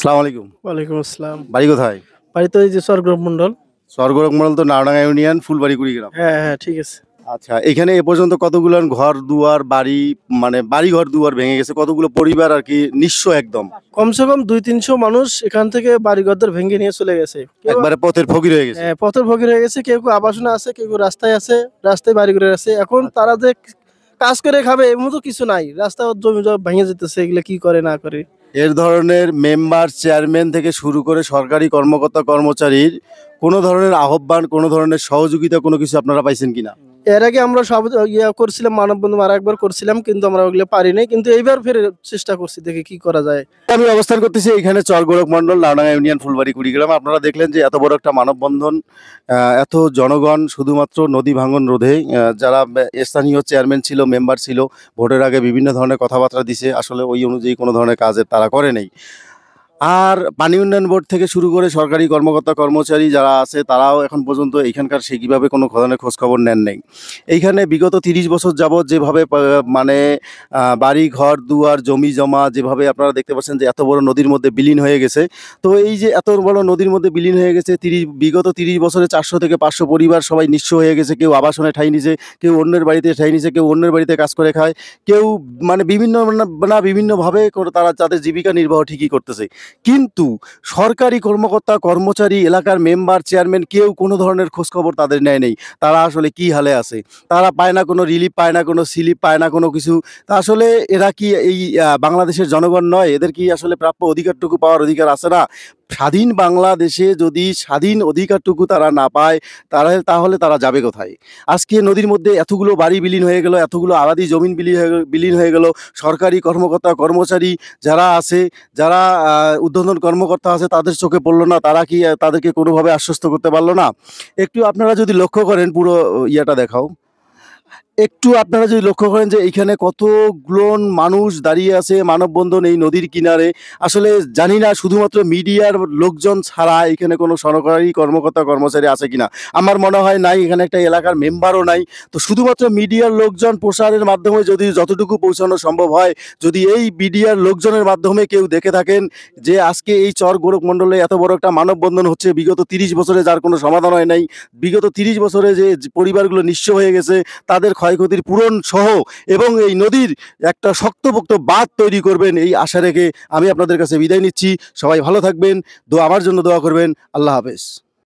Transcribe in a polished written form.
আসসালামু আলাইকুম। ওয়ালাইকুম আসসালাম। বাড়ি কোথায়? বাড়ি তো এই যে স্বর্গরূপ মন্ডল। স্বর্গরক মডেল তো নাওডাঙ্গা ইউনিয়ন ফুলবাড়ি কুড়িগ্রাম। হ্যাঁ, হ্যাঁ, ঠিক আছে। আচ্ছা, এখানে এ পর্যন্ত কতগুলো ঘর দুয়ার বাড়ি মানে বাড়ি ঘর দুয়ার ভেঙে গেছে, কতগুলো পরিবার আর কি নিঃস্ব একদম কমসে কম ২-৩০০ মানুষ এখান থেকে বাড়িঘরদর ভেঙে নিয়ে চলে গেছে। একবারে পথের ফকির হয়ে গেছে। হ্যাঁ, পথের ফকির হয়ে গেছে। কেউ আবাসনে আছে, কেউ রাস্তায় আছে, রাস্তায় বাড়িঘরে আছে। এখন তারা যে কাজ করে খাবে এর মতো কিছু নাই। রাস্তা জমি জমা ভেঙে যেতেছে, এগুলা কি করে না করে। এর ধরনের মেম্বার চেয়ারম্যান থেকে শুরু করে সরকারি কর্মকর্তা কর্মচারীর কোনো ধরনের আহ্বান, কোনো ধরনের সহযোগিতা কোনো কিছু আপনারা পাইছেন কিনা? এর আগে আমরা সব করছিলাম, মানববন্ধন আরেকবার করছিলাম, কিন্তু আমরা ওগুলো পারি নাই। কিন্তু এইবার ফের চেষ্টা করছি, দেখি কি করা যায়। আমি অবস্থান করতেছি এখানে চরগোরক মন্ডল নাওডাঙ্গা ইউনিয়ন ফুলবাড়ি কুড়িগ্রাম। আপনারা দেখলেন যে এত বড় একটা মানববন্ধন, এত জনগণ শুধুমাত্র নদী ভাঙন রোধে, যারা স্থানীয় চেয়ারম্যান ছিল, মেম্বার ছিল, ভোটের আগে বিভিন্ন ধরনের কথাবার্তা দিছে, আসলে ওই অনুযায়ী কোনো ধরনের কাজের তারা করে নেই। আর পানি উন্নয়ন বোর্ড থেকে শুরু করে সরকারি কর্মকর্তা কর্মচারী যারা আছে তারাও এখন পর্যন্ত এইখানকার সেইভাবে কোনো ধরনের খোঁজখবর নেন নাই। এইখানে বিগত ৩০ বছর যাবৎ যেভাবে মানে বাড়ি ঘর দুয়ার জমি জমা যেভাবে আপনারা দেখতে পাচ্ছেন যে এত বড় নদীর মধ্যে বিলীন হয়ে গেছে। তো এই যে এত বড় নদীর মধ্যে বিলীন হয়ে গেছে, বিগত ৩০ বছরে ৪০০ থেকে ৫০০ পরিবার সবাই নিঃস্ব হয়ে গেছে। কেউ আবাসনে ঠাঁই নিছে, কেউ অন্যের বাড়িতে ঠাঁই নিছে, কেউ অন্যের বাড়িতে কাজ করে খায়, কেউ মানে বিভিন্নভাবে তারা তাদের জীবিকা নির্বাহ ঠিকই করতেছে। কিন্তু সরকারি কর্মকর্তা কর্মচারী এলাকার মেম্বার চেয়ারম্যান কেউ কোনো ধরনের খোঁজখবর তাদের নেয় নেই। তারা আসলে কি হালে আছে, তারা পায় না কোনো রিলিফ, পায় না কোনো স্লিপ, পায় না কোনো কিছু। তা আসলে এরা কি এই বাংলাদেশের জনগণ নয়? এদের কি আসলে প্রাপ্য অধিকারটুকু পাওয়ার অধিকার আছে না? স্বাধীন বাংলাদেশে যদি স্বাধীন অধিকারটুকু তারা না পায়, তাহলে তারা যাবে কোথায়? আজকে নদীর মধ্যে এতগুলো বাড়ি বিলীন হয়ে গেল, এতগুলো আবাদি জমিন বিলীন হয়ে গেল। সরকারি কর্মকর্তা কর্মচারী যারা আছে, যারা ঊর্ধ্বতন কর্মকর্তা আছে, তাদের চোখে পড়লো না। তারা কি তাদেরকে কোনোভাবে আশ্বস্ত করতে পারলো না? একটু আপনারা যদি লক্ষ্য করেন, পুরো ইয়াটা দেখাও। একটু আপনারা যদি লক্ষ্য করেন যে এইখানে কতগুলো মানুষ দাঁড়িয়ে আছে মানববন্ধন এই নদীর কিনারে। আসলে জানি না শুধুমাত্র মিডিয়ার লোকজন ছাড়া এখানে কোনো সরকারি কর্মকর্তা কর্মচারী আছে কিনা। আমার মনে হয় নাই, এখানে একটা এলাকার মেম্বারও নাই। তো শুধুমাত্র মিডিয়ার লোকজন প্রসারের মাধ্যমে যদি যতটুকু পৌঁছানো সম্ভব হয়, যদি এই মিডিয়ার লোকজনের মাধ্যমে কেউ দেখে থাকেন যে আজকে এই চর গোরখ মণ্ডলে এত বড় একটা মানববন্ধন হচ্ছে, বিগত ৩০ বছরে যার কোনো সমাধান হয় নাই, বিগত ৩০ বছরে যে পরিবারগুলো নিঃস্ব হয়ে গেছে তাদের ক্ষয়ক্ষতির পূরণ সহ, এবং এই নদীর একটা শক্তপোক্ত বাঁধ তৈরি করবেন এই আশা রেখে আমি আপনাদের কাছে বিদায় নিচ্ছি। সবাই ভালো থাকবেন, আমার জন্য দোয়া করবেন। আল্লাহ হাফেজ।